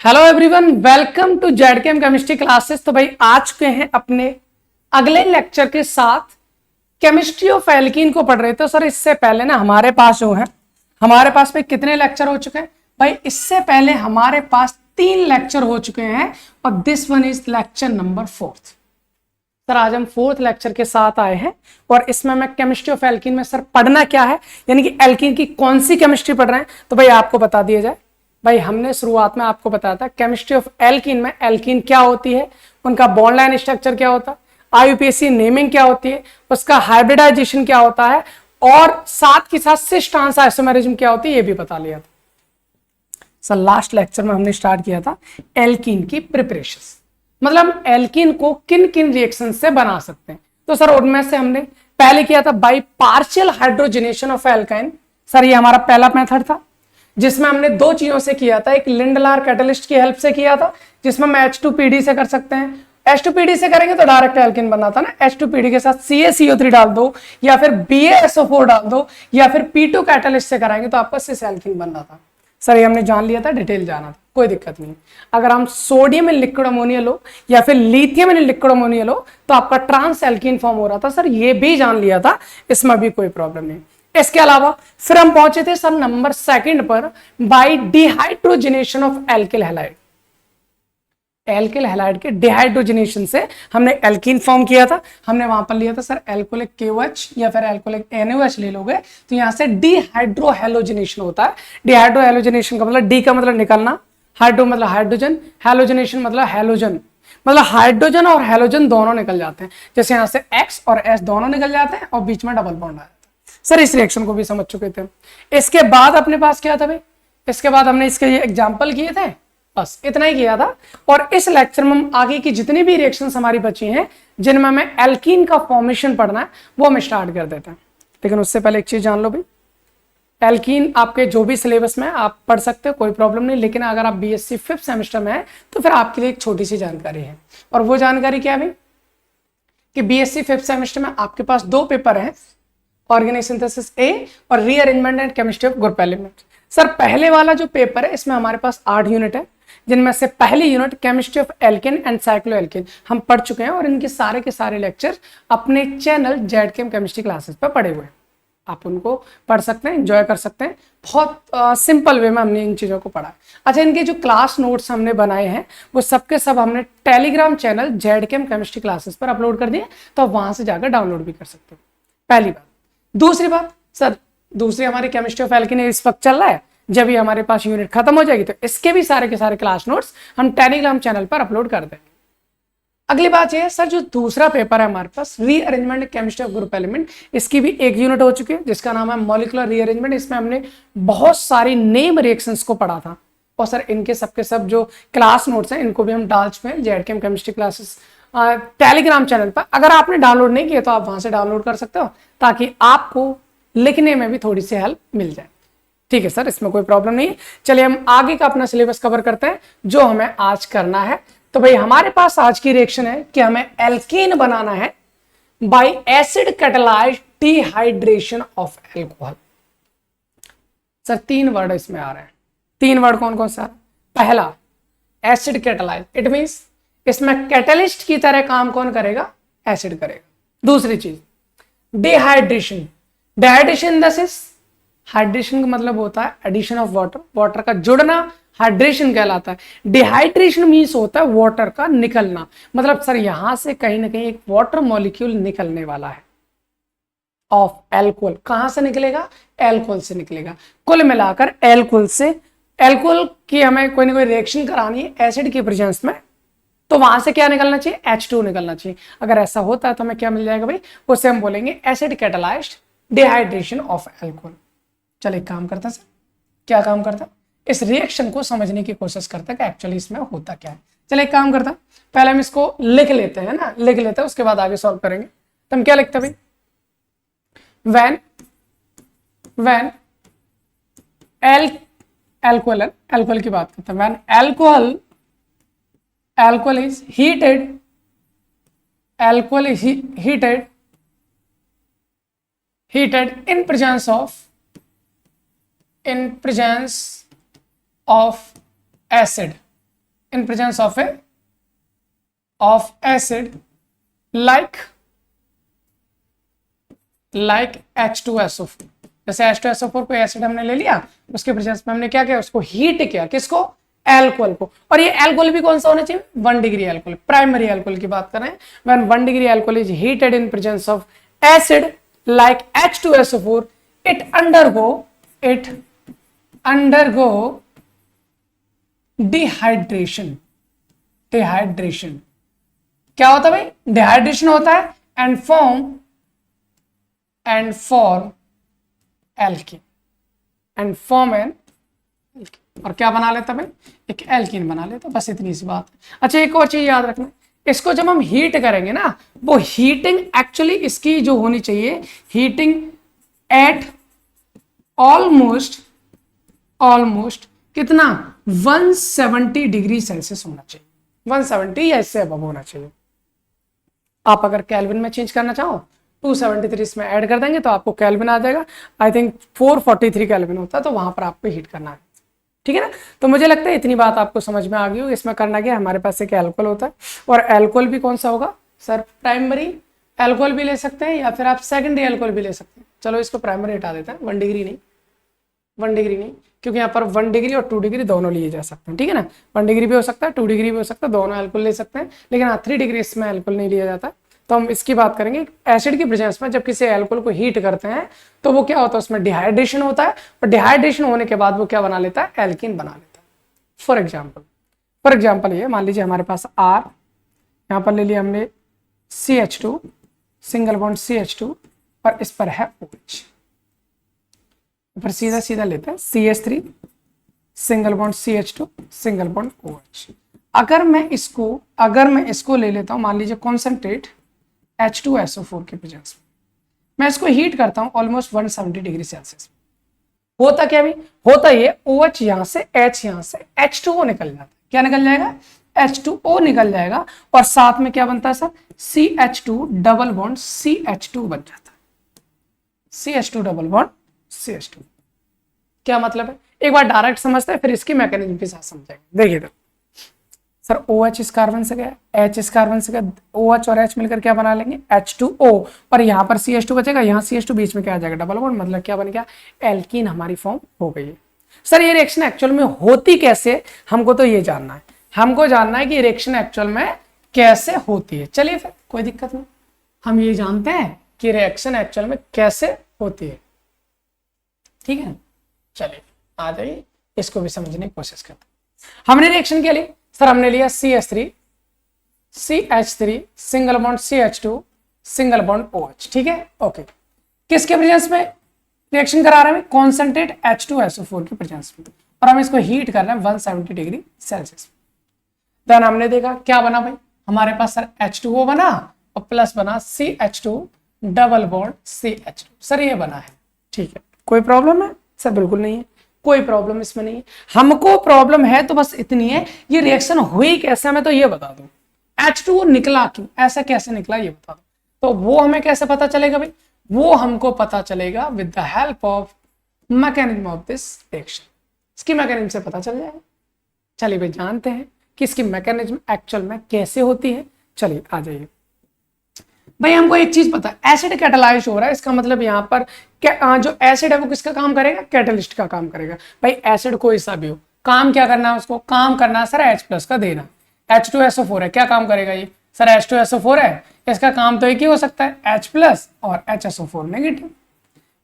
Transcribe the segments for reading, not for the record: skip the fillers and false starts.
Hello everyone, welcome to ZKM chemistry classes. तो भाई आ चुके हैं अपने अगले लेक्चर के साथ। केमिस्ट्री ऑफ एल्कीन को पढ़ रहे थे। तो सर इससे पहले ना हमारे पास जो है, हमारे पास में कितने लेक्चर हो चुके हैं भाई? इससे पहले हमारे पास 3 लेक्चर हो चुके हैं और this one is lecture number 4। Sir आज हम 4th लेक्चर के साथ आए हैं और इसमें मैं केमिस्ट्री ऑफ एल्कीन में सर पढ़ना क्या है, यानी कि एल्कीन की कौन सी केमिस्ट्री पढ़ रहे हैं, तो भाई आपको बता दिया जाए। भाई हमने शुरुआत में आपको बताया था केमिस्ट्री ऑफ एल्कीन में एल्कीन क्या होती है, उनका बॉन्ड लाइन स्ट्रक्चर क्या होता है, आईयूपीएसी नेमिंग क्या होती है, उसका हाइब्रिडाइजेशन क्या होता है और साथ के साथ सिस ट्रांस आइसोमेरिज्म क्या होती है, ये भी बता लिया था। सर लास्ट लेक्चर में हमने स्टार्ट किया था एल्कीन की प्रिपरेशन, मतलब एल्कीन को किन किन रिएक्शन से बना सकते हैं। तो सर उनमें से हमने पहले किया था by partial hydrogenation of alkyne. Sir ये हमारा पहला मेथड था जिसमें हमने 2 चीजों से किया था। एक लिंडलार कैटलिस्ट की हेल्प से किया था जिसमें हम H2PD से कर सकते हैं। H2PD से करेंगे तो डायरेक्ट एल्कीन बनना था ना, H2PD के साथ CaCO3 डाल दो या फिर BaSO4 डाल दो या फिर P2 कैटलिस्ट से कराएंगे तो आपका सिस एल्कीन बनना था। सर ये हमने जान लिया था, डिटेल जाना था, कोई दिक्कत नहीं। अगर हम सोडियम इन लिक्विड अमोनिया लो या फिर लिथियम इन लिक्विड अमोनिया लो तो आपका ट्रांस एल्कीन फॉर्म हो रहा था। सर ये भी जान लिया था, इसमें भी कोई प्रॉब्लम नहीं। इसके अलावा फिर हम पहुंचे थे सर नंबर 2 पर by dehydrogenation of alkyl halide. Alkyl halide के डिहाइड्रोजनेशन से हमने एल्कीन फॉर्म किया था। हमने वहां पर लिया था सर एल्कोलिक KOH या फिर एल्कोलिक NaOH ले लोगे तो यहां से डिहाइड्रोहेलोजनेशन होता है। डिहाइड्रोहेलोजनेशन का मतलब डी का मतलब निकलना, हाइड्रो मतलब हाइड्रोजन, हेलोजनेशन मतलब हेलोजन, मतलब हाइड्रोजन और हेलोजन दोनों निकल जाते हैं। जैसे यहां से X और S दोनों निकल जाते हैं और बीच में डबल बॉन्ड आया। सर इस रिएक्शन को भी समझ चुके थे। इसके बाद अपने पास क्या था भाई? इसके बाद हमने इसके एग्जाम्पल किए थे, बस इतना ही किया था। और इस लेक्चर में हम आगे की जितनी भी रिएक्शंस हमारी बची हैं जिनमें हमें एल्कीन का फॉर्मेशन पढ़ना है वो हम स्टार्ट कर देते हैं। लेकिन उससे पहले एक चीज जान लो भाई, एल्कीन आपके जो भी सिलेबस में आप पढ़ सकते हो, कोई प्रॉब्लम नहीं। लेकिन अगर आप BSc 5th सेमेस्टर में है तो फिर आपके लिए एक छोटी सी जानकारी है। और वो जानकारी क्या है भाई कि BSc 5th सेमेस्टर में आपके पास 2 पेपर हैं, ऑर्गेनिक सिंथेसिस A और rearrangement and chemistry of group element. Sir पहले वाला जो पेपर है इसमें हमारे पास 8 यूनिट है, जिनमें से पहली unit chemistry of alkene and cycloalkane हम पढ़ चुके हैं और इनके सारे के सारे लेक्चर अपने चैनल जेडकेएम केमिस्ट्री क्लासेस पर पढ़े हुए हैं। आप उनको पढ़ सकते हैं, एंजॉय कर सकते हैं। बहुत सिंपल वे में हमने इन चीज़ों को पढ़ा है। अच्छा, इनके जो क्लास नोट्स हमने बनाए हैं वो सबके सब हमने टेलीग्राम चैनल जेडकेएम केमिस्ट्री क्लासेस पर अपलोड कर दिए, तो आप वहां से जाकर डाउनलोड भी कर सकते हो। पहली बात। दूसरी बात सर, दूसरी हमारी केमिस्ट्री ऑफ एल्कीन इस वक्त चल रहा है। जब ये हमारे पास यूनिट खत्म हो जाएगी तो इसके भी सारे के सारे क्लास नोट्स हम टेलीग्राम चैनल पर अपलोड कर देंगे। अगली बात ये है सर, जो दूसरा पेपर है हमारे पास rearrangement chemistry of group element, इसकी भी एक यूनिट हो चुकी है जिसका नाम है मॉलिक्यूलर रीअरेंजमेंट। इसमें हमने बहुत सारी नेम रिएक्शंस को पढ़ा था और सर इनके सबके सब जो क्लास नोट्स हैं इनको भी हम डाल चुके हैं जेडकेएम केमिस्ट्री क्लासेस टेलीग्राम चैनल पर। अगर आपने डाउनलोड नहीं किया तो आप वहां से डाउनलोड कर सकते हो ताकि आपको लिखने में भी थोड़ी सी हेल्प मिल जाए। ठीक है सर, इसमें कोई प्रॉब्लम नहीं है। चलिए हम आगे का अपना सिलेबस कवर करते हैं जो हमें आज करना है। तो भाई हमारे पास आज की रिएक्शन है कि हमें एल्कीन बनाना है bye acid catalysed dehydration of alcohol. Sir 3 word इसमें आ रहे हैं। 3 वर्ड कौन कौन सा? पहला एसिड कैटालाइज्ड, इट मींस इसमें कैटलिस्ट की तरह काम कौन करेगा? एसिड करेगा। दूसरी चीज dehydration. Dehydration the sense, hydration का मतलब होता है एडिशन ऑफ वाटर, वाटर का जुड़ना हाइड्रेशन कहलाता है। डिहाइड्रेशन मींस होता है वाटर का निकलना, मतलब सर यहां से कहीं ना कहीं एक वाटर मॉलिक्यूल निकलने वाला है ऑफ एल्कोहल। कहां से निकलेगा? एल्कोहल से निकलेगा। कुल मिलाकर एल्कोहल से, एल्कोहल की हमें कोई ना कोई रिएक्शन करानी है एसिड की प्रेजेंस में, तो वहां से क्या निकलना चाहिए? H2 निकलना चाहिए। अगर ऐसा होता है तो हमें क्या मिल जाएगा भाई? उसे हम बोलेंगे acid catalysed dehydration of alcohol. चलो एक काम करता है सर, क्या काम करता है? इस रिएक्शन को समझने की कोशिश करता है कि एक्चुअली इसमें होता क्या है। चलो एक काम करता है, पहले हम इसको लिख लेते हैं ना, लिख लेते हैं, उसके बाद आगे सॉल्व करेंगे। तो हम क्या लिखते हैं भाई? व्हेन एल्कोहल की बात करते हैं। When alcohol is heated, alcohol is heated in presence of acid, in presence of acid like H2SO4। जैसे H2SO4 कोई एसिड हमने ले लिया, उसके प्रेजेंस में हमने क्या किया, उसको हीट किया, किसको, एल्कोहल को। और ये एल्कोहल भी कौन सा होना चाहिए, 1 डिग्री एल्कोहल, प्राइमरी एल्कोहल की बात कर रहे हैं। When 1 degree alcohol is heated in presence of acid like H2SO4, it undergo dehydration. क्या होता है भाई, डिहाइड्रेशन होता है एंड फॉर्म एन, और क्या बना लेता भाई, एक एल्कीन बना लेता। बस इतनी सी बात है। अच्छा एक और चीज याद रखना, इसको जब हम हीट करेंगे ना, वो हीटिंग एक्चुअली इसकी जो होनी चाहिए, हीटिंग एट ऑलमोस्ट कितना, 170 डिग्री सेल्सियस होना चाहिए, 170 या इससे अबव होना चाहिए। आप अगर केल्विन में चेंज करना चाहो 273 इसमें ऐड कर देंगे तो आपको केल्विन आ जाएगा। आई थिंक 443 केल्विन होता है, तो वहां पर आपको हीट करना है, ठीक है ना। तो मुझे लगता है इतनी बात आपको समझ में आ गई होगी। इसमें करना क्या, हमारे पास एक एल्कोहल होता है, और एल्कोहल भी कौन सा होगा सर, प्राइमरी एल्कोहल भी ले सकते हैं या फिर आप सेकेंडरी एल्कोहल भी ले सकते हैं। चलो इसको प्राइमरी हटा देते हैं, 1 डिग्री नहीं, क्योंकि यहाँ पर 1 डिग्री और 2 डिग्री दोनों लिए जा सकते हैं, ठीक है ना। 1 डिग्री भी हो सकता है, 2 डिग्री भी हो सकता है, दोनों एल्कोहल ले सकते हैं, लेकिन 3 डिग्री इसमें एल्कोहल नहीं लिया जाता। तो हम इसकी बात करेंगे, एसिड की प्रेजेंस में जब किसी एल्कोहल को हीट करते हैं तो वो क्या होता है, उसमें डिहाइड्रेशन होता है, और डिहाइड्रेशन होने के बाद वो क्या बना लेता है, एल्कीन बना लेता है। फॉर एग्जाम्पल ये मान लीजिए हमारे पास R, यहाँ पर ले लिया हमने CH2, सिंगल बॉन्ड CH2, और इस पर है OH, फिर सीधा लेते हैं CH3, single bond CH2, single bond OH। अगर मैं इसको ले लेता हूं, मान लीजिए कॉन्सेंट्रेट H2SO4 के प्रेजेंस में, मैं इसको हीट करता हूं ऑलमोस्ट 170 डिग्री सेल्सियस। होता क्या भी, होता ये OH यहां से H यहां से H2O निकल जाता है। क्या निकल जाएगा, H2O निकल जाएगा, और साथ में क्या बनता है sir, CH2 double bond CH2 बन जाता है, CH2 डबल बॉन्ड CH2। क्या मतलब है, एक बार डायरेक्ट समझते हैं, फिर इसकी मैकेनिज्म के साथ समझेंगे। देखिए तो सर OH इस कार्बन से गया, H इस कार्बन से गया, OH और H मिलकर क्या बना लेंगे, H2O, और यहाँ पर CH2 बचेगा, यहाँ CH2 बीच में क्या आ जाएगा, डबल बॉन्ड, मतलब क्या बन गया, एल्कीन हमारी फॉर्म हो गई है। सर ये रिएक्शन एक्चुअल में होती कैसे, हमको तो ये जानना है, हमको जानना है कि रिएक्शन एक्चुअल में कैसे होती है। चलिए फिर कोई दिक्कत नहीं, हम ये जानते हैं कि रिएक्शन एक्चुअल में कैसे होती है, ठीक है। चलिए आ जाइए, इसको भी समझने की कोशिश करते हैं। हमने रिएक्शन के लिए सर हमने लिया CH3 single bond CH2 single bond OH, ठीक है, ओके। किसके प्रेजेंस में रिएक्शन करा रहे हैं, कॉन्सेंट्रेट H2SO4 के प्रेजेंस में, और हम इसको हीट कर रहे हैं 170 डिग्री सेल्सियस। देन हमने देखा क्या बना भाई, हमारे पास सर H2O बना और प्लस बना CH2 double bond CH2, sir ये बना है, ठीक है। कोई प्रॉब्लम है सर, बिल्कुल नहीं है, कोई प्रॉब्लम इसमें नहीं है। हमको प्रॉब्लम है तो बस इतनी है, ये रिएक्शन हुई कैसे, मैं तो ये बता दूं, H2O निकला क्यों, ऐसा कैसे निकला ये बता दो। तो वो हमें कैसे पता चलेगा भाई, वो हमको पता चलेगा with the help of mechanism of this reaction, इसकी मैकेनिज्म से पता चल जाएगा। चलिए भाई जानते हैं कि इसकी मैकेनिज्म एक्चुअल में कैसे होती है। चलिए आ जाइए भाई, हमको एक चीज पता है, एसिड कैटालाइज हो रहा है, इसका मतलब यहाँ पर जो एसिड है वो किसका काम करेगा, कैटलिस्ट का काम करेगा। भाई एसिड कोई सा भी हो, काम क्या करना है, उसको काम करना है सर H+ का देना। H2SO4 है, क्या काम करेगा ये सर, H2SO4 है, इसका काम तो एक ही हो सकता है H+ और HSO4 नेगेटिव।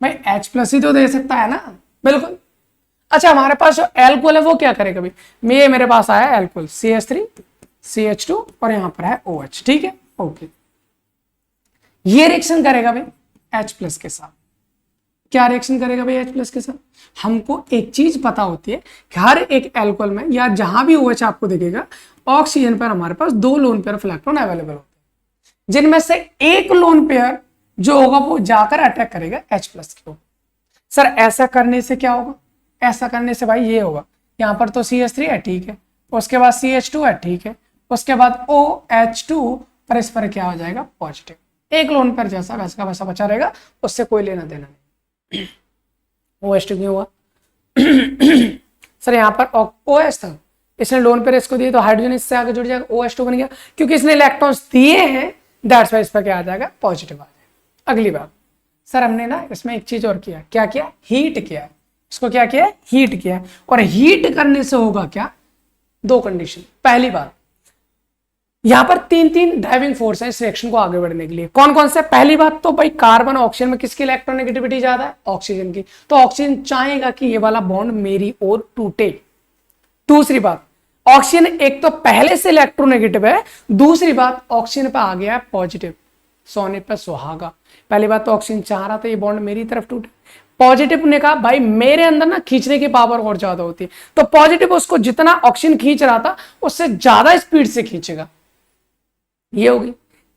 भाई H+ ही तो दे सकता है ना, बिल्कुल। अच्छा हमारे पास जो एल्कोहल है वो क्या करेगा भाई, मेरे पास आया एल्कोहल CH3 CH2 और यहाँ पर है OH, ठीक है, ओके। ये रिएक्शन करेगा भाई H+ के साथ। क्या रिएक्शन करेगा भाई H+ के साथ, हमको एक चीज पता होती है कि हर एक एल्कोहल में या जहां भी OH आपको दिखेगा, ऑक्सीजन पर हमारे पास 2 lone pair of electron available होते हैं, जिनमें से एक लोन पेयर जो होगा वो जाकर अटैक करेगा H+ के ऊपर। सर ऐसा करने से क्या होगा, ऐसा करने से भाई ये होगा, यहाँ पर तो CH3 है, ठीक है, उसके बाद CH2 है, ठीक है, उसके बाद OH2 पर इस पर क्या हो जाएगा, पॉजिटिव। एक लोन पेयर जैसा वैसा का वैसा बचा रहेगा, उससे कोई लेना देना नहीं। OH2 क्यों हुआ सर, यहाँ पर OH था, इसने लोन पेयर इसको दिए तो हाइड्रोजन इससे आगे जुड़ जाएगा, OH2 बन गया। क्योंकि इसने इलेक्ट्रॉन्स दिए हैं दैट्स वाई इस पर क्या आ जाएगा, पॉजिटिव आ जाएगा। अगली बात सर, हमने ना इसमें एक चीज और किया, क्या किया, हीट किया है इसको, क्या किया है, हीट किया है। और हीट करने से होगा क्या, दो कंडीशन। पहली बात, यहां पर तीन ड्राइविंग फोर्स है इस रिएक्शन को आगे बढ़ने के लिए। कौन कौन से, पहली बात तो भाई कार्बन ऑक्सीजन में किसकी इलेक्ट्रोनेगेटिविटी ज्यादा है, ऑक्सीजन की, तो ऑक्सीजन चाहेगा कि ये वाला बॉन्ड मेरी ओर टूटे। दूसरी बात, ऑक्सीजन एक तो पहले से इलेक्ट्रोनेगेटिव है, दूसरी बात ऑक्सीजन पे आ गया है पॉजिटिव, सोने पे सुहागा। पहली बात तो ऑक्सीजन चाह रहा था ये बॉन्ड मेरी तरफ टूटे, पॉजिटिव ने कहा भाई मेरे अंदर ना खींचने की पावर और ज्यादा होती है, तो पॉजिटिव उसको जितना ऑक्सीजन खींच रहा था उससे ज्यादा स्पीड से खींचेगा, ये होगी।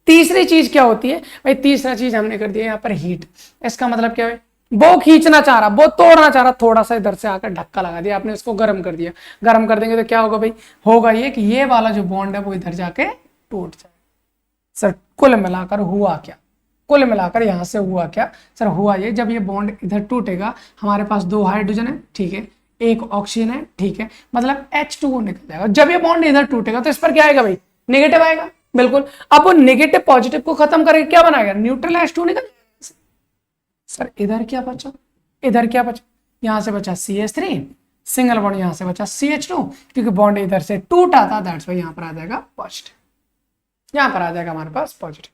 तीसरी चीज क्या होती है भाई, तीसरा चीज हमने कर दिया यहाँ पर हीट। इसका मतलब क्या है, वो खींचना चाह रहा, वो तोड़ना चाह रहा, थोड़ा सा इधर से आकर धक्का लगा दिया आपने, इसको गर्म कर दिया। गर्म कर देंगे तो क्या होगा भाई, होगा ये कि ये वाला जो बॉन्ड है वो इधर जाके टूट जाए। सर कुल मिलाकर हुआ क्या, कुल मिलाकर यहां से हुआ क्या, सर हुआ ये, जब ये बॉन्ड इधर टूटेगा हमारे पास दो हाइड्रोजन है, ठीक है, एक ऑक्सीजन है, ठीक है, मतलब H2O निकल जाएगा। जब ये बॉन्ड इधर टूटेगा तो इस पर क्या आएगा भाई, नेगेटिव आएगा, बिल्कुल। अब वो नेगेटिव पॉजिटिव को खत्म करके क्या बनाएगा, न्यूट्रल H2 निकल। सर इधर क्या बचा, इधर क्या बचा, यहां से बचा CH3 सिंगल बॉन्ड, यहां से बचा CH2, क्योंकि बॉन्ड इधर से टूटा था, दैट्स वाई यहां पर आ जाएगा पॉजिटिव, यहां पर आ जाएगा हमारे पास पॉजिटिव।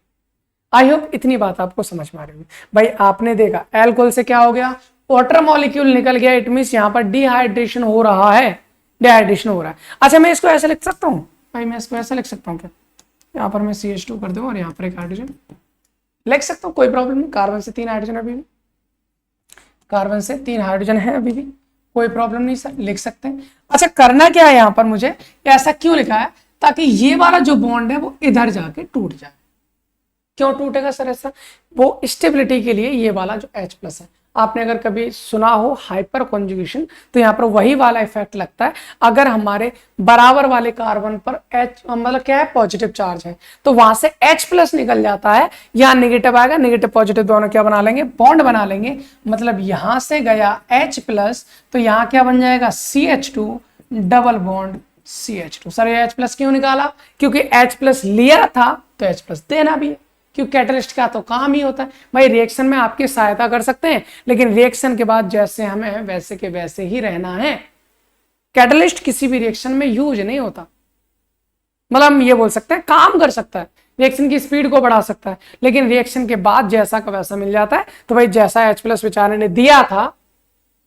आई होप इतनी बात आपको समझ में आ रही होगी। भाई आपने देखा एल्कोहल से क्या हो गया, वाटर मॉलिक्यूल निकल गया, इट मींस यहां पर डिहाइड्रेशन हो रहा है, डिहाइड्रेशन हो रहा है। अच्छा मैं इसको ऐसे लिख सकता हूं भाई, मैं इसको ऐसे लिख सकता हूं क्या, यहाँ पर मैं CH2 कर दूं और यहाँ पर एक हाइड्रोजन लिख सकता हूँ, कोई प्रॉब्लम नहीं। कार्बन से 3 हाइड्रोजन अभी भी, कार्बन से 3 हाइड्रोजन है अभी भी, कोई प्रॉब्लम नहीं सर, लिख सकते हैं। अच्छा करना क्या है यहाँ पर मुझे, ऐसा क्यों लिखा है, ताकि ये वाला जो बॉन्ड है वो इधर जाके टूट जाए। क्यों टूटेगा सर ऐसा, वो स्टेबिलिटी के लिए ये वाला जो H+ है। आपने अगर कभी सुना हो हाइपर कॉन्जुगेशन, तो यहाँ पर वही वाला इफेक्ट लगता है। अगर हमारे बराबर वाले कार्बन पर H मतलब क्या है, पॉजिटिव चार्ज है, तो वहां से H+ निकल जाता है, यहाँ नेगेटिव आएगा, नेगेटिव पॉजिटिव दोनों क्या बना लेंगे, बॉन्ड बना लेंगे। मतलब यहां से गया H+, तो यहाँ क्या बन जाएगा, CH2 double bond CH2। Sir ये H+ क्यों निकाला, क्योंकि H+ लिया था तो H+ देना भी है, क्योंकि कैटलिस्ट का तो काम ही होता है भाई रिएक्शन में आपकी सहायता कर सकते हैं, लेकिन रिएक्शन के बाद जैसे हमें वैसे के वैसे ही रहना है। कैटलिस्ट किसी भी रिएक्शन में यूज नहीं होता, मतलब हम ये बोल सकते हैं काम कर सकता है, रिएक्शन की स्पीड को बढ़ा सकता है, लेकिन रिएक्शन के बाद जैसा का वैसा मिल जाता है। तो भाई जैसा H+ बेचारे ने दिया था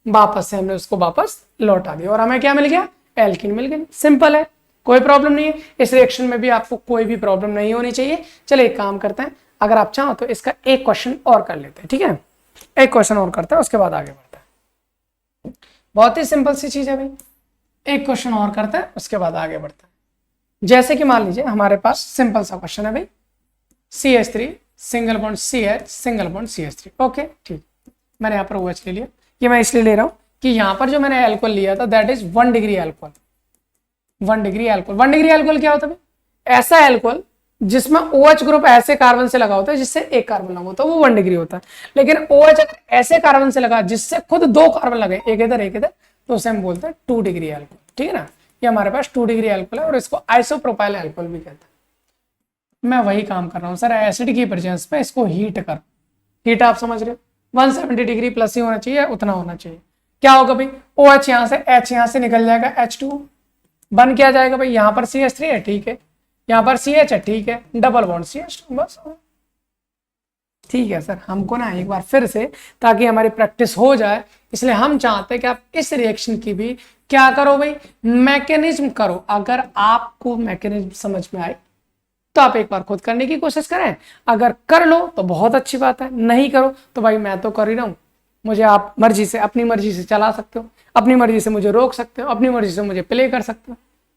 वापस से हमने उसको वापस लौटा दिया और हमें क्या मिल गया, एल्कीन मिल गया। सिंपल है, कोई प्रॉब्लम नहीं है। इस रिएक्शन में भी आपको कोई भी प्रॉब्लम नहीं होनी चाहिए। चलिए एक काम करते हैं, अगर आप चाहो तो इसका एक क्वेश्चन और कर लेते हैं, ठीक है, एक क्वेश्चन और करते हैं, उसके बाद आगे बढ़ते हैं। बहुत ही सिंपल सी चीज है भाई, एक क्वेश्चन और करते हैं उसके बाद आगे बढ़ते हैं। जैसे कि मान लीजिए हमारे पास सिंपल सा क्वेश्चन है भाई, CH3 single bond CH single bond CH3, okay ठीक। मैंने यहाँ पर OH ले लिया, ये मैं इसलिए ले रहा हूँ कि यहाँ पर जो मैंने एल्कोहल लिया था that is 1 degree alcohol. 1 degree alcohol, 1 degree alcohol क्या होता है, ऐसा एल्कोहल जिसमें OH ग्रुप ऐसे कार्बन से लगा होता है जिससे एक कार्बन लगा होता है, वो 1 डिग्री होता है। लेकिन OH अगर ऐसे कार्बन से लगा जिससे खुद 2 कार्बन लगे, एक इधर, तो उसे हम बोलते हैं 2 डिग्री एल्कोहल, ठीक है ना। ये हमारे पास 2 डिग्री एल्कोहल है और इसको आइसोप्रोपाइल एल्कोहल भी कहते हैं। मैं वही काम कर रहा हूँ सर, एसिड की प्रेजेंस में इसको हीट कर, हीट आप समझ रहे हो 170 डिग्री प्लस ही होना चाहिए, उतना होना चाहिए। क्या होगा भाई, OH यहाँ से H यहाँ से निकल जाएगा, H2 बन क्या जाएगा भाई, यहाँ पर CH3 है, ठीक है, यहाँ पर CH है, ठीक है, डबल बॉन्ड CH2, बस ठीक है। सर हमको ना एक बार फिर से, ताकि हमारी प्रैक्टिस हो जाए, इसलिए हम चाहते हैं कि आप इस रिएक्शन की भी क्या करो भाई, मैकेनिज्म करो। अगर आपको मैकेनिज्म समझ में आए तो आप एक बार खुद करने की कोशिश करें, अगर कर लो तो बहुत अच्छी बात है, नहीं करो तो भाई मैं तो कर ही रहा हूँ, मुझे आप मर्जी से, अपनी मर्जी से चला सकते हो, अपनी मर्जी से मुझे रोक सकते हो, अपनी मर्जी से मुझे प्ले कर सकते हो।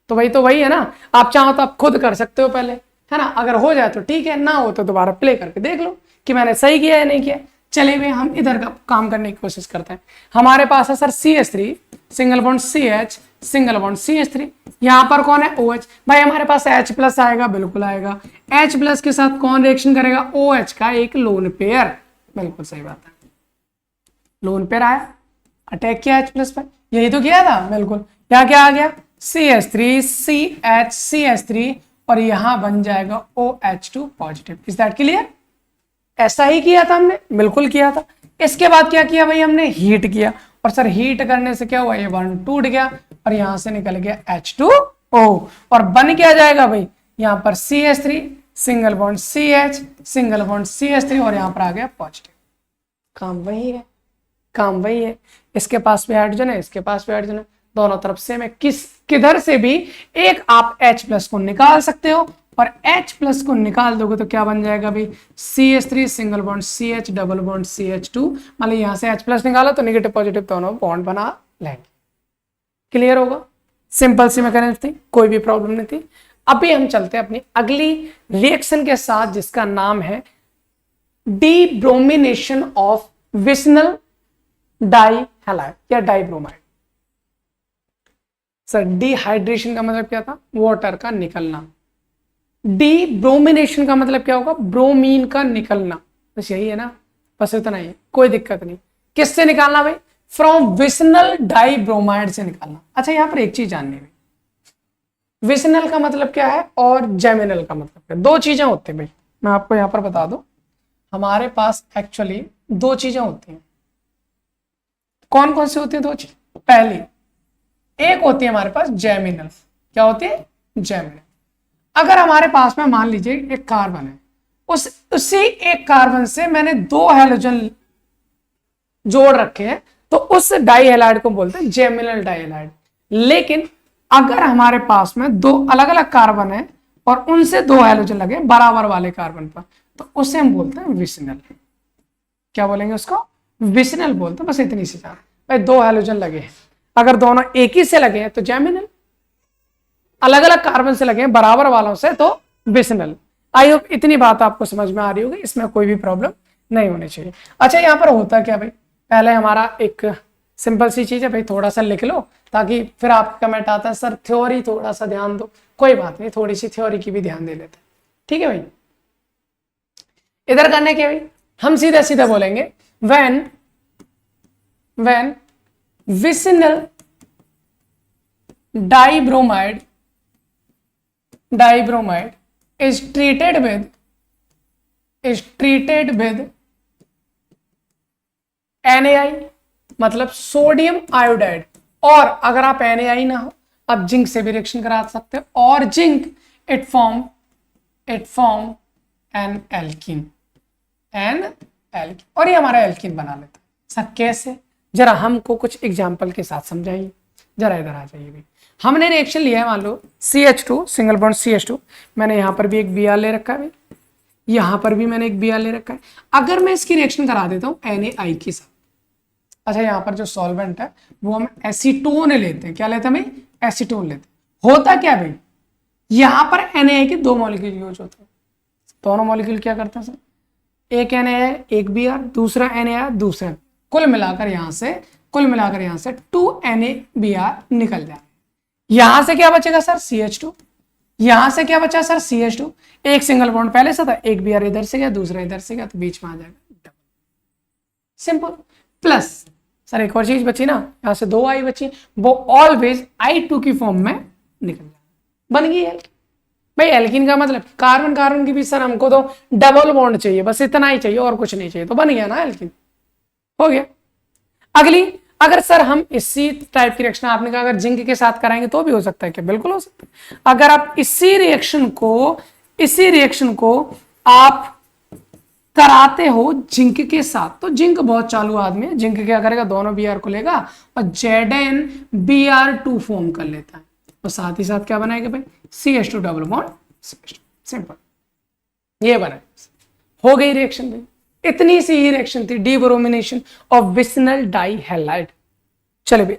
तो वही है ना, आप चाहो तो आप खुद कर सकते हो पहले, है ना। अगर हो जाए तो ठीक है, ना हो तो दोबारा प्ले करके देख लो कि मैंने सही किया है नहीं किया। चलिए भाई हम इधर का काम करने की कोशिश करते हैं। हमारे पास है sir CH3 single bond CH single bond CH3, यहाँ पर कौन है OH, भाई हमारे पास H+ आएगा, बिल्कुल आएगा। H+ के साथ कौन रिएक्शन करेगा, OH का एक लोन पेयर, बिल्कुल सही बात है, लोन पेयर आया, अटैक किया H+ पर, यही तो किया था, बिल्कुल। यहाँ क्या आ गया, CH3 CH3 और यहां बन जाएगा OH2 positive. Is that clear? ऐसा ही किया था हमने, बिल्कुल किया था। इसके बाद क्या किया भाई, हमने हीट किया, और सर हीट करने से क्या हुआ, ये बॉन्ड टूट गया और यहां से निकल गया H2O, और बन क्या जाएगा भाई, यहां पर CH3 single bond CH single bond CH3 और यहां पर आ गया पॉजिटिव। काम वही है, काम वही है। इसके पास भी हाइड्रोजन है, इसके पास भी हाइड्रोजन है, दोनों तरफ से मैं किधर से भी एक आप H प्लस को निकाल सकते हो, और H प्लस को निकाल दोगे तो क्या बन जाएगा भाई, CH3 single bond CH double bond CH2। मान लो यहां से H प्लस निकाला तो नेगेटिव पॉजिटिव दोनों बॉन्ड बना लेंगे। क्लियर होगा? सिंपल सी मैकेनिज्म थी, कोई भी प्रॉब्लम नहीं थी। अभी हम चलते हैं अपनी अगली रिएक्शन के साथ, जिसका नाम है डीब्रोमिनेशन ऑफ विसनल डाइहैलाइड या डाइब्रोमाइड। सर डिहाइड्रेशन का मतलब क्या था, वाटर का निकलना। डीब्रोमिनेशन का मतलब क्या होगा, ब्रोमीन का निकलना। बस यही है ना, बस इतना ही है, कोई दिक्कत नहीं। किससे निकालना भाई, फ्रॉम विसनल डाइब्रोमाइड से निकालना। अच्छा यहां पर एक चीज जाननी है, विसनल का मतलब क्या है और जेमिनल का मतलब क्या है, दो चीजें होती हैं भाई। मैं आपको यहां पर बता दूं, हमारे पास एक्चुअली दो चीजें होती हैं। कौन कौन सी होती है दो चीज? पहली एक होती है हमारे पास जेमिनल। क्या होती है? जेमिनल। अगर हमारे पास में मान लीजिए एक कार्बन है, उसी एक कार्बन से मैंने दो हैलोजन जोड़ रखे हैं, तो उस डाइहैलाइड को बोलते हैं जेमिनल डाइहैलाइड। लेकिन अगर हमारे पास में दो अलग अलग कार्बन है और उनसे दो हैलोजन लगे बराबर वाले कार्बन पर, तो उसे हम बोलते हैं विसनल। क्या बोलेंगे उसको? विसनल बोलते हैं। बस इतनी सी जान भाई, दो हैलोजन लगे हैं, अगर दोनों एक ही से लगे हैं तो जेमिनल, अलग अलग कार्बन से लगे हैं बराबर वालों से तो विसनल। आई होप इतनी बात आपको समझ में आ रही होगी, इसमें कोई भी प्रॉब्लम नहीं होनी चाहिए। अच्छा यहाँ पर होता क्या भाई, पहले हमारा एक सिंपल सी चीज है भाई, थोड़ा सा लिख लो ताकि फिर आपका कमेंट आता है सर थ्योरी थोड़ा सा ध्यान दो। कोई बात नहीं, थोड़ी सी थ्योरी की भी ध्यान दे लेते हैं, ठीक है भाई। इधर करने के भाई हम सीधे सीधे बोलेंगे, when vicinal dibromide is treated with NaI, मतलब सोडियम आयोडाइड। और अगर आप NaI ना हो, आप जिंक से भी रिएक्शन करा सकते हो, और zinc it form an alkene, और ये हमारा एल्कीन बना लेता है। सर कैसे, जरा हमको कुछ एग्जाम्पल के साथ समझाइए। जरा इधर आ जाइए भाई। हमने रिएक्शन लिया है, मान लो CH2 सिंगल बॉन्ड CH2, मैंने यहां पर भी एक Br ले रखा है भाई, यहां पर भी मैंने एक Br ले रखा है। अगर मैं इसकी रिएक्शन करा देता हूं NaI के साथ, अच्छा यहाँ पर जो सॉल्वेंट है वो हम एसीटोन लेते हैं। क्या लेते हैं भाई? एसीटोन लेते हैं। होता क्या भाई, यहां पर NaI के दो मॉलिक्यूल यूज होते हैं। दोनों मॉलिक्यूल क्या करते हैं सर, एक NaI एक Br, दूसरा NaI दूसरा, कुल मिलाकर यहां से 2 NaBr निकल जाए। यहां से क्या बचेगा सर? CH2। यहां से क्या बचा सर? CH2। एक सिंगल बॉन्ड पहले से था, एक Br इधर से गया, दूसरा इधर से गया, तो बीच में आ जाएगा सिंपल। प्लस सर एक और चीज बची ना, यहां से 2 I बची, वो ऑलवेज I2 की फॉर्म में निकल जाएगा, बन गई एल्कीन। भाई एल्कीन का मतलब कार्बन कार्बन के बीच सर हमको तो डबल बॉन्ड चाहिए, बस इतना ही चाहिए और कुछ नहीं चाहिए, तो बन गया ना एल्कीन, हो गया। अगली, अगर सर हम इसी टाइप की रिएक्शन आपने कहा अगर जिंक के साथ कराएंगे तो भी हो सकता है, क्या? बिल्कुल हो सकता है। अगर आप इसी रिएक्शन को आप कराते हो जिंक के साथ, तो जिंक बहुत चालू आदमी है, जिंक क्या करेगा, दोनों Br को लेगा और ZnBr2 फॉर्म कर लेता है, और साथ ही साथ क्या बनाएगा भाई? CH2 double bond CH2। Simple, ये बना, हो गई रिएक्शन भाई। इतनी सी ही रिएक्शन थी, डीब्रोमिनेशन ऑफ विसनल डाइहैलाइड। चलिए भाई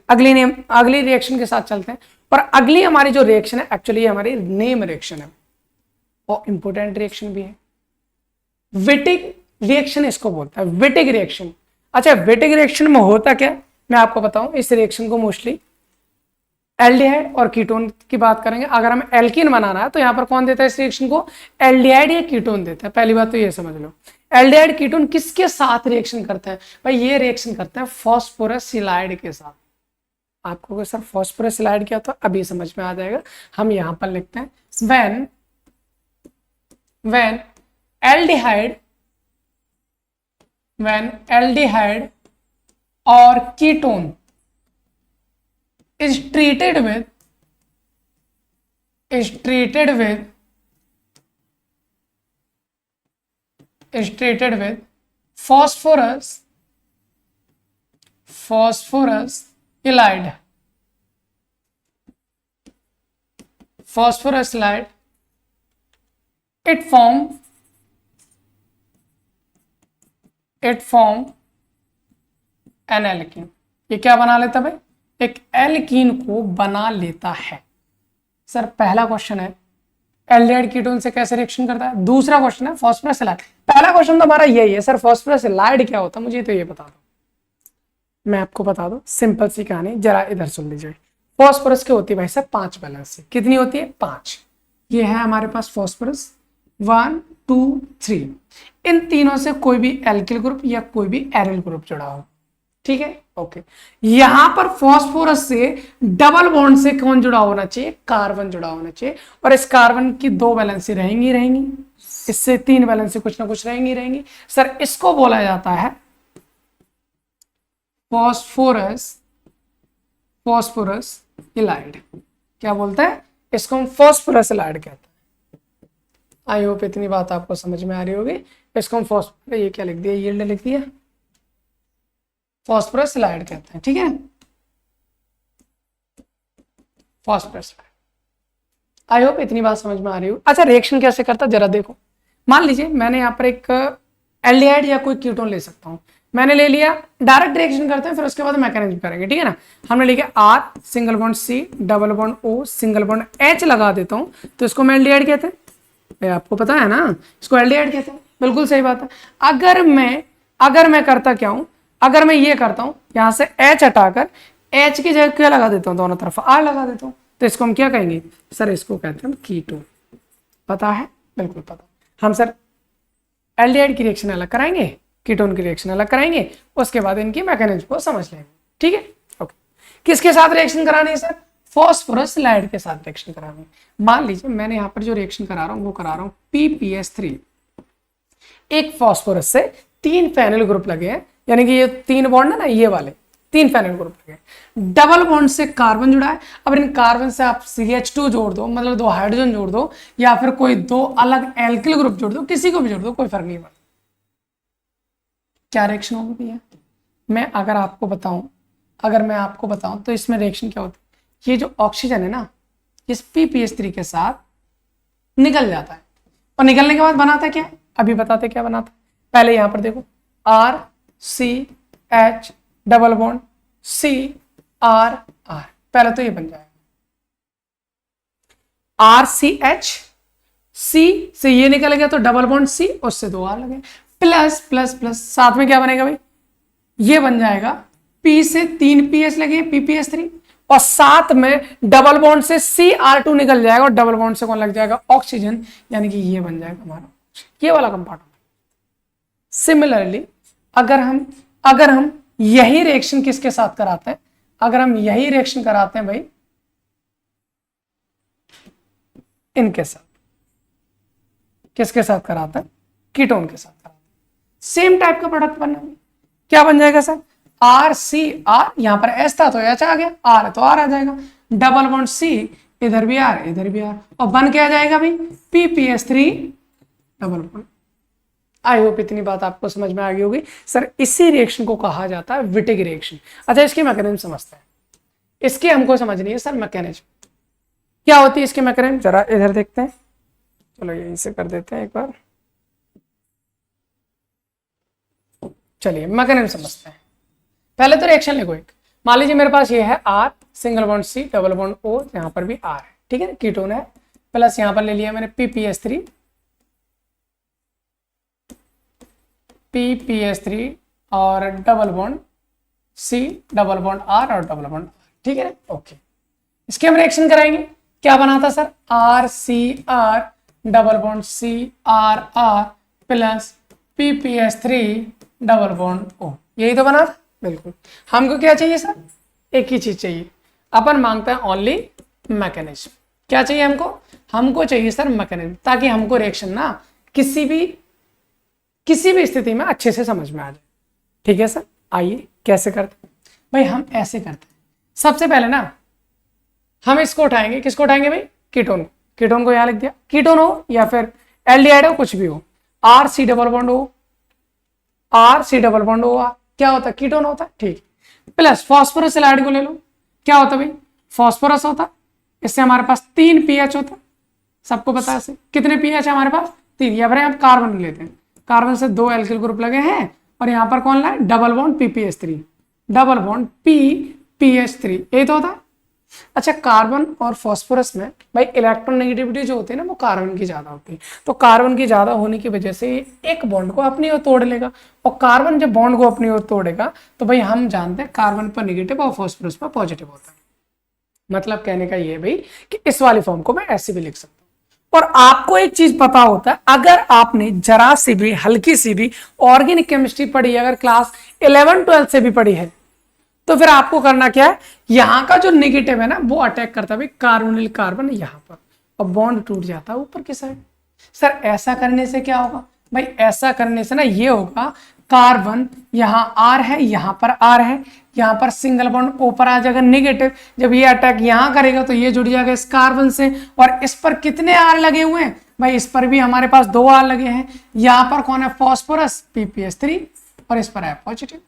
अगली रिएक्शन के साथ चलते हैं। और अगली हमारी जो रिएक्शन है एक्चुअली हमारी नेम रिएक्शन है और इंपोर्टेंट रिएक्शन भी है। विटिक रिएक्शन इसको बोलता है, विटिक रिएक्शन। अच्छा विटिक रिएक्शन में होता क्या, मैं आपको बताऊं। इस रिएक्शन को मोस्टली एल्डिहाइड और कीटोन की बात करेंगे। अगर हमें एल्कीन बनाना है तो यहां पर कौन देता है इस रिएक्शन को? एल्डिहाइड या कीटोन देता है। पहली बात तो ये समझ लो, एल्डिहाइड कीटोन किसके साथ रिएक्शन करते हैं भाई? ये रिएक्शन करते हैं फॉस्फोरस सिलाइड के साथ। आपको अगर सर फॉस्फोरस एलाइड क्या होता है अभी समझ में आ जाएगा। हम यहां पर लिखते हैं when aldehyde or ketone is treated with phosphorus elide, it form an alkene। ये क्या बना लेता भाई, एक एल्कीन को बना लेता है। सर पहला क्वेश्चन है एल्डिहाइड कीटोन से कैसे रिएक्शन करता है, दूसरा क्वेश्चन है फॉस्फोरस एलाइड। पहला क्वेश्चन तो हमारा यही है सर फॉस्फोरस एलाइड क्या होता है, मुझे तो ये बता दो। मैं आपको बता दो सिंपल सी कहानी, जरा इधर सुन लीजिए। फॉस्फोरस की होती है भाई साहब 5 बैलेंस, कितनी होती है 5। ये है हमारे पास फॉस्फोरस 1 2 3, इन तीनों से कोई भी एल्किल ग्रुप या कोई भी एरिल ग्रुप जुड़ा हो, ठीक है ओके। यहां पर फॉस्फोरस से डबल बॉन्ड से कौन जुड़ा होना चाहिए, कार्बन जुड़ा होना चाहिए, और इस कार्बन की 2 वैलेंसी रहेंगी, इससे 3 वैलेंसी कुछ ना कुछ रहेंगी। सर इसको बोला जाता है फॉस्फोरस इलाइड। क्या बोलते हैं इसको, हम फॉस्फोरस इलाइड कहते हैं। आई होप इतनी बात आपको समझ में आ रही होगी। इसको हम ये क्या लिख दिया, यील्ड लिख दिया, फॉस्फोरस इलाइड कहते हैं, ठीक है फॉस्फोरस। आई होप इतनी बात समझ में आ रही हो। अच्छा रिएक्शन कैसे करता जरा देखो। मान लीजिए मैंने यहाँ पर एक एल्डिहाइड या कोई कीटोन ले सकता हूँ, मैंने ले लिया, डायरेक्ट रिएक्शन करते हैं फिर उसके बाद मैकेनिज्म करेंगे, ठीक है ना। हमने लिखा R single bond C double bond O single bond H लगा देता हूँ, तो इसको मैं एल्डिहाइड कहते हैं। आपको पता है ना, इसको एल्डिहाइड कहते हैं, बिल्कुल सही बात है। अगर मैं करता क्या हूं, अगर मैं ये करता हूं यहां से H हटाकर H की जगह क्या लगा देता हूं, दोनों तरफ R लगा देता हूं, तो इसको हम क्या कहेंगे सर, इसको कहते हैं कीटोन। पता है, बिल्कुल पता। हम सर एल्डिहाइड की रिएक्शन अलग कराएंगे, कीटोन की रिएक्शन अलग कराएंगे, उसके बाद इनकी मैकेनिज्म को समझ लेंगे, ठीक है ओके। किसके साथ रिएक्शन करानी है सर, फॉस्फोरस इलाइड के साथ रिएक्शन करानी है। मान लीजिए मैंने यहाँ पर जो रिएक्शन करा रहा हूँ वो करा रहा हूँ PPS3। एक फॉस्फोरस से 3 फेनिल ग्रुप लगे हैं, यानी कि ये 3 बॉन्ड है ना, ये वाले 3 फेनिल ग्रुप लगे, डबल बॉन्ड से कार्बन जुड़ा है। अब इन कार्बन से आप CH2 जोड़ दो, मतलब 2 हाइड्रोजन जोड़ दो, या फिर कोई 2 अलग एल्किल ग्रुप जोड़ दो, किसी को भी जोड़ दो, कोई फर्क नहीं पड़ता। क्या रिएक्शन होगी भैया, मैं आपको बताऊं तो इसमें रिएक्शन क्या होती है, ये जो ऑक्सीजन है ना इस PPS3 के साथ निकल जाता है, और निकलने के बाद बनाता है क्या, अभी बताते क्या बनाता है। पहले यहां पर देखो RCH डबल बॉन्ड CR, पहले तो ये बन जाएगा RCH, C से ये निकल गया तो डबल बॉन्ड C, उससे 2 R लगे, प्लस प्लस प्लस, साथ में क्या बनेगा भाई, ये बन जाएगा P से 3 PS लगे PPS3, और साथ में डबल बॉन्ड से Cr2 निकल जाएगा, और डबल बॉन्ड से कौन लग जाएगा ऑक्सीजन, यानी कि ये बन जाएगा हमारा ये वाला कंपार्टमेंट। सिमिलरली अगर हम यही रिएक्शन किसके साथ कराते हैं, अगर हम यही रिएक्शन कराते हैं भाई इनके साथ, किसके साथ कराते हैं, कीटोन के साथ कराते हैं, सेम टाइप का प्रोडक्ट बनना है। क्या बन जाएगा सर, RCR, यहां पर S था तो H आ गया, R है तो R आ जाएगा, डबल बॉन्ड C, इधर भी R इधर भी R, और बन के आ जाएगा भाई PPS3 double bond. I hope इतनी बात आपको समझ में आ गई होगी। सर इसी रिएक्शन को कहा जाता है विटिग रिएक्शन। अच्छा इसके मैकेनिज्म समझते हैं, इसके हमको समझनी है सर मैकेनिज्म क्या होती है, इसके मैकेनिज्म जरा इधर देखते हैं। चलो यहीं से कर देते हैं एक बार, चलिए मैकेनिज्म समझते हैं। पहले तो रिएक्शन लिखो एक, मान लीजिए मेरे पास ये है R single bond C double bond O, यहाँ पर भी R है, ठीक है कीटोन है, प्लस यहाँ पर ले लिया मैंने PPS3 और double bond C double bond R और डबल बॉन्ड R, ठीक है ना ओके। इसके हम रिएक्शन कराएंगे, क्या बना था sir, RCR double bond CRR plus PPS3 double bond O, यही तो बना था बिल्कुल। हमको क्या चाहिए सर, एक ही चीज चाहिए, अपन मांगते हैं ओनली मैकेनिज्म। क्या चाहिए हमको? हमको चाहिए सर मैकेनिज्म, ताकि हमको रिएक्शन ना किसी भी स्थिति में अच्छे से समझ में आ जाए। ठीक है सर, आइए कैसे करते हैं भाई। हम ऐसे करते हैं, सबसे पहले ना हम इसको उठाएंगे। किसको उठाएंगे भाई? कीटोन को। कीटोन को यहां लिख दिया। कीटोन हो या फिर एल्डिहाइड हो, कुछ भी हो, आर सी डबल बॉन्ड हो, आर सी डबल बॉन्ड हुआ, क्या होता है? कीटोन होता है। ठीक, प्लस फास्फोरस एलाइड को ले लो, क्या होता है भाई? फास्फोरस होता है। इससे हमारे पास 3 पीएच होता है, सबको पता है। इसे कितने पीएच है हमारे पास? 3। या फिर आप कार्बन लेते हैं, कार्बन से 2 एल्किल ग्रुप लगे हैं और यहां पर कौन लाए? Double bond PPH3, double bond PPH3, यही तो होता है। अच्छा, कार्बन और फास्फोरस में भाई इलेक्ट्रॉन नेगेटिविटी जो होती है ना, वो कार्बन की ज्यादा होती है। तो कार्बन की ज्यादा होने की वजह से एक बॉन्ड को अपनी ओर तोड़ लेगा, और कार्बन जब बॉन्ड को अपनी ओर तोड़ेगा तो भाई हम जानते हैं कार्बन पर नेगेटिव और फास्फोरस पर पॉजिटिव होता है। मतलब कहने का ये भाई कि इस वाली फॉर्म को मैं ऐसे भी लिख सकता हूं। और आपको एक चीज पता होता है, अगर आपने जरा सी भी हल्की सी भी ऑर्गेनिक केमिस्ट्री पढ़ी है, अगर क्लास 11-12 से भी पढ़ी है, तो फिर आपको करना क्या है? यहां का जो नेगेटिव है ना, वो अटैक करता है कार्बोनिल कार्बन यहां पर, और बॉन्ड टूट जाता है ऊपर की साइड। सर ऐसा करने से क्या होगा भाई? ऐसा करने से ना ये होगा, कार्बन यहां आर है, यहां पर आर है, यहां पर सिंगल बॉन्ड ऊपर आ जाएगा नेगेटिव। जब ये अटैक यहां करेगा तो ये जुड़ जाएगा इस कार्बन से, और इस पर कितने आर लगे हुए हैं भाई? इस पर भी हमारे पास 2 आर लगे हैं। यहां पर कौन है? फास्फोरस PPH3, और इस पर है पॉजिटिव।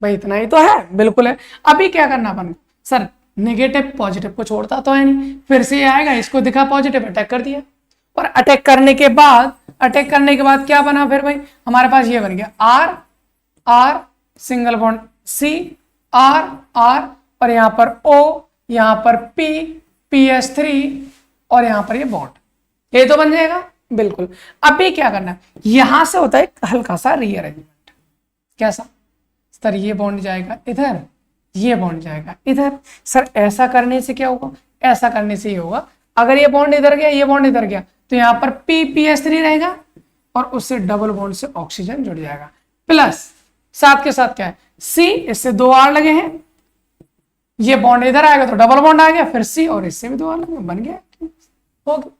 भाई इतना ही तो है, बिल्कुल है। अभी क्या करना अपन? सर नेगेटिव पॉजिटिव को छोड़ता तो है नहीं, फिर से आएगा, इसको दिखा पॉजिटिव, अटैक कर दिया। और अटैक करने के बाद क्या बना फिर भाई? हमारे पास ये बन गया R R single bond C, R R, और यहां पर O, यहां पर PPH3, और यहां पर ये बॉन्ड, ये तो बन जाएगा बिल्कुल। अभी क्या करना है? यहां से होता है हल्का सा रीअरेंजमेंट। कैसा? सर ये बॉन्ड जाएगा इधर, ये बॉन्ड जाएगा इधर। सर ऐसा करने से क्या होगा? ऐसा करने से ये होगा, अगर ये बॉन्ड इधर गया, ये बॉन्ड इधर गया, तो यहां पर PPH3 रहेगा, और उससे डबल बॉन्ड से ऑक्सीजन जुड़ जाएगा। प्लस साथ के साथ क्या है? C, इससे 2 आर लगे हैं, ये बॉन्ड इधर आएगा तो डबल बॉन्ड आ गया, फिर C, और इससे भी 2 आर लगे, बन गया। हो गया।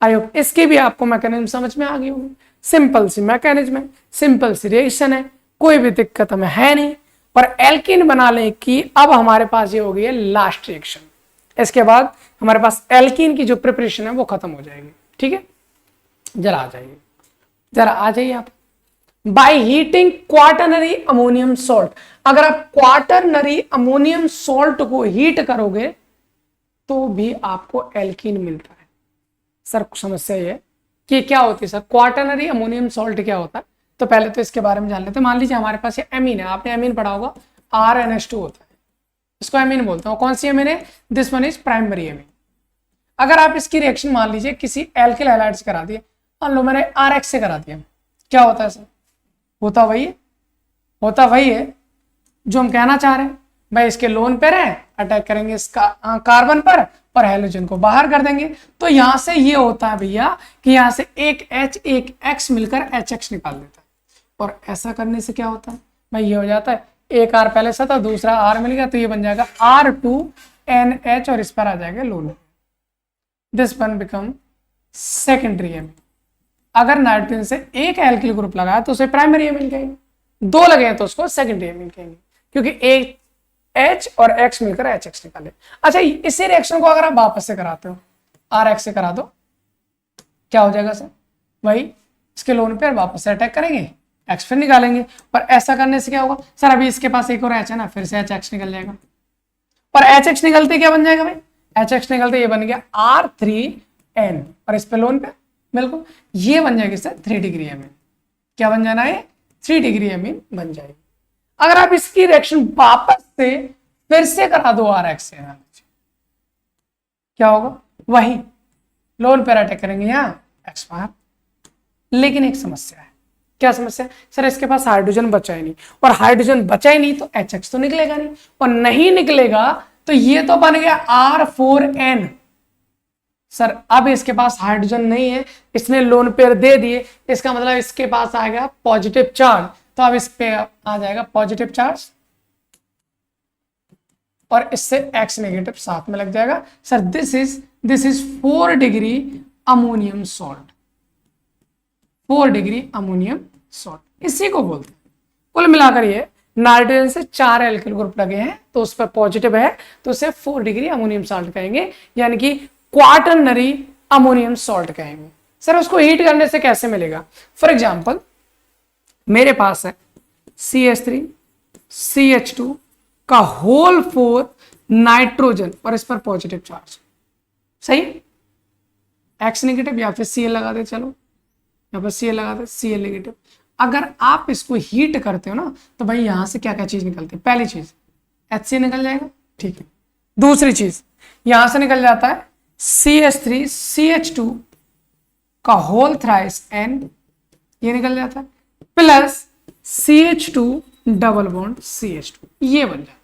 आई होप इसकी भी आपको मैकेनिज्म समझ में आ गई होगी। सिंपल सी मैकेनिज्म है, सिंपल सी रिएक्शन है, कोई भी दिक्कत हमें है नहीं। और एल्कीन बनाने की अब हमारे पास ये हो गई है लास्ट रिएक्शन। इसके बाद हमारे पास एल्कीन की जो प्रिपरेशन है वो खत्म हो जाएगी। ठीक है, जरा आ जाइए आप। By heating quaternary ammonium salt, अगर आप क्वाटरनरी अमोनियम सॉल्ट को हीट करोगे तो भी आपको एल्कीन मिलता है। सर समस्या ये कि क्या होती है सर, क्वाटरनरी अमोनियम सॉल्ट क्या होता है? तो पहले तो इसके बारे में जान लेते हैं। मान लीजिए हमारे पास ये एमीन है, आपने एमीन पढ़ा होगा, RNH2 होता है, इसको एमीन बोलते हैं। कौन सी एमीन है? This one is primary amine. अगर आप इसकी रिएक्शन मान लीजिए किसी एल्किल हैलाइड से करा दिए, मान लो मैंने RX से करा दिया, क्या होता है सर? होता वही है जो हम कहना चाह रहे हैं भाई। इसके लोन पेयर है, अटैक करेंगे इसका कार्बन पर, और हेलोजन को बाहर कर देंगे। तो यहां से ये होता है भैया कि यहां से एक H एक X मिलकर HX निकाल देता है। और ऐसा करने से क्या होता है भाई? ये हो जाता है, एक R पहले से था, दूसरा R मिल गया, तो ये बन जाएगा R2NH, और इस पर आ जाएगा loan. This one become secondary amine. अगर नाइट्रोजन से एक एल्किल ग्रुप लगाया तो उसे प्राइमरी एमीन कहेंगे, 2 लगे हैं तो उसको सेकेंडरी एमीन कहेंगे, क्योंकि एक H और X मिलकर HX निकाले। अच्छा, इसी रिएक्शन को अगर आप वापस से कराते हो, RX से करा दो, क्या हो जाएगा सर? वही इसके लोन पे वापस से अटैक करेंगे, X फिर निकालेंगे। और ऐसा करने से क्या होगा सर? अभी इसके पास एक और H है ना, फिर से HX निकल जाएगा। और HX निकलते क्या बन जाएगा भाई? HX निकलते ये बन गया R3N, और इस पे लोन पे बिल्कुल ये बन जाएगी सर 3 डिग्री एमीन। क्या बन जाना है? 3 डिग्री एमीन बन जाएगी। अगर आप इसकी रिएक्शन वापस से फिर से करा दो RX से, क्या होगा? वही लोन पर अटैक करेंगे यहाँ X बाहर। लेकिन एक समस्या है। क्या समस्या? सर इसके पास हाइड्रोजन बचा ही नहीं, और हाइड्रोजन बचा ही नहीं तो HX तो निकलेगा नहीं, और नहीं निकलेगा तो ये तो बन गया R4N। सर अब इसके पास हाइड्रोजन नहीं है, इसने लोन पेयर दे दिए, इसका मतलब इसके पास आएगा पॉजिटिव चार्ज। तो अब इस पे आ जाएगा पॉजिटिव चार्ज, और इससे x नेगेटिव साथ में लग जाएगा। Sir this is 4 degree ammonium salt, 4 degree ammonium salt इसी को बोलते हैं। कुल मिलाकर ये नाइट्रोजन से 4 एल्किल ग्रुप लगे हैं तो उस पर पॉजिटिव है तो उसे 4 डिग्री अमोनियम सॉल्ट कहेंगे, यानी कि क्वाटरनरी अमोनियम सॉल्ट कहेंगे। सर उसको हीट करने से कैसे मिलेगा? फॉर एग्जाम्पल मेरे पास है CH3 CH2 का होल 4 नाइट्रोजन और इस पर पॉजिटिव चार्ज, सही, X नेगेटिव या फिर Cl लगा दे, चलो यहाँ पर Cl लगा दे, Cl नेगेटिव। अगर आप इसको हीट करते हो ना तो भाई यहां से क्या क्या चीज निकलती है? पहली चीज HCl निकल जाएगा, ठीक है। दूसरी चीज यहां से निकल जाता है CH3 CH2 का होल थ्राइस N, ये निकल जाता है, plus CH2 double bond CH2, ये बन जाता है।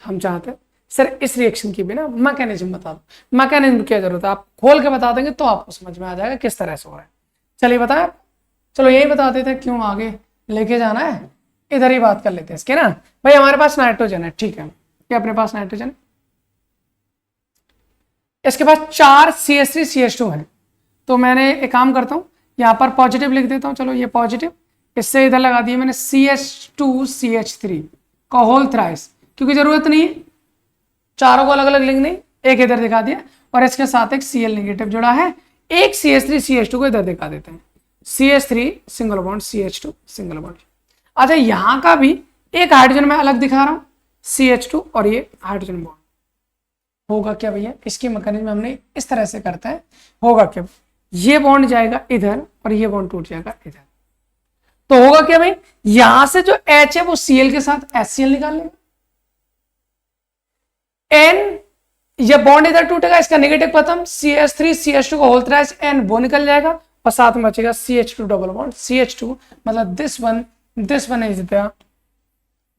हम चाहते हैं सर इस रिएक्शन की भी ना मैकेनिज्म बता दो। मैकेनिज्म की क्या जरूरत है, आप खोल के बता देंगे तो आपको समझ में आ जाएगा किस तरह से हो रहा है। चलिए बताएं, चलो यही बता देते हैं, क्यों आगे लेके जाना है, इधर ही बात कर लेते हैं इसके ना। भाई हमारे पास नाइट्रोजन है, ठीक है, क्या अपने पास नाइट्रोजन है, इसके पास 4 CH3 CH2 है, तो मैंने एक काम करता हूं यहां पर पॉजिटिव लिख देता हूं, चलो ये पॉजिटिव, इससे इधर लगा दिया मैंने CH2 CH3 का होल थ्राइस, क्योंकि जरूरत नहीं है चारों को अलग अलग लिखने, एक इधर दिखा दिया और इसके साथ एक Cl नेगेटिव जुड़ा है, एक CH3 CH2 को इधर दिखा देते हैं, CH3 single bond CH2 single bond. अच्छा यहां का भी एक हाइड्रोजन मैं अलग दिखा रहा हूं CH2 और ये हाइड्रोजन बॉन्ड, होगा क्या भैया, इसकी मैकेनिज्म हमने इस तरह से करता है, होगा क्या, ये बॉन्ड जाएगा इधर और ये बॉन्ड टूट जाएगा इधर, तो होगा क्या भाई, यहां से जो H है वो Cl के साथ HCl निकाल लेगा, N ये बॉन्ड इधर टूटेगा, इसका नेगेटिव खत्म, CH3 CH2 का होल थ्राइस N वो निकल जाएगा और साथ में बचेगा CH2 डबल बॉन्ड CH2, मतलब this one is the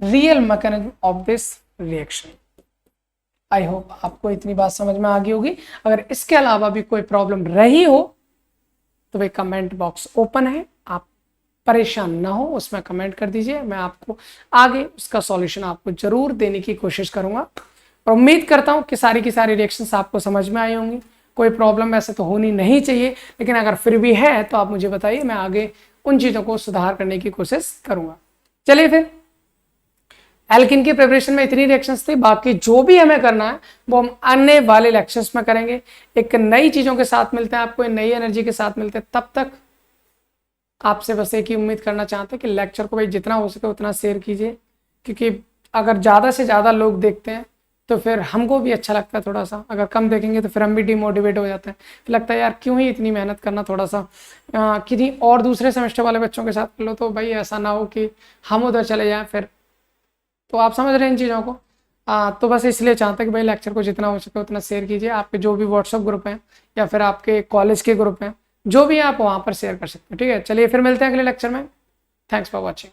real mechanism of this reaction. I hope आपको इतनी बात समझ में आ गई होगी। अगर इसके अलावा भी कोई प्रॉब्लम रही हो तो भाई कमेंट बॉक्स ओपन है, आप परेशान ना हो, उसमें कमेंट कर दीजिए, मैं आपको आगे उसका सॉल्यूशन आपको जरूर देने की कोशिश करूंगा। और उम्मीद करता हूं कि सारी की सारी रिएक्शंस आपको समझ में आई होंगी। कोई प्रॉब्लम वैसे तो होनी नहीं चाहिए, लेकिन अगर फिर भी है तो आप मुझे बताइए, मैं आगे उन चीज़ों को सुधार करने की कोशिश करूंगा। चलिए फिर एल्किन की प्रिपरेशन में इतनी रिएक्शंस थी, बाकी जो भी हमें करना है वो हम आने वाले लेक्चर्स में करेंगे। एक नई चीज़ों के साथ मिलते हैं, आपको नई एनर्जी के साथ मिलते हैं। तब तक आपसे बस एक ही उम्मीद करना चाहते हैं कि लेक्चर को भाई जितना हो सके उतना शेयर कीजिए, क्योंकि अगर ज़्यादा से ज़्यादा लोग देखते हैं तो फिर हमको भी अच्छा लगता है थोड़ा सा, अगर कम देखेंगे तो फिर हम भी डिमोटिवेट हो जाते हैं, फिर लगता है यार क्यों ही इतनी मेहनत करना, थोड़ा सा किसी और दूसरे सेमेस्टर वाले बच्चों के साथ कर लो, तो भाई ऐसा ना हो कि हम उधर चले जाएं फिर। तो आप समझ रहे हैं इन चीज़ों को, तो बस इसलिए चाहते हैं कि भाई लेक्चर को जितना हो सके उतना शेयर कीजिए। आपके जो भी व्हाट्सअप ग्रुप हैं या फिर आपके कॉलेज के ग्रुप हैं, जो भी आप वहाँ पर शेयर कर सकते हैं। ठीक है, चलिए फिर मिलते हैं अगले लेक्चर में। Thanks for watching.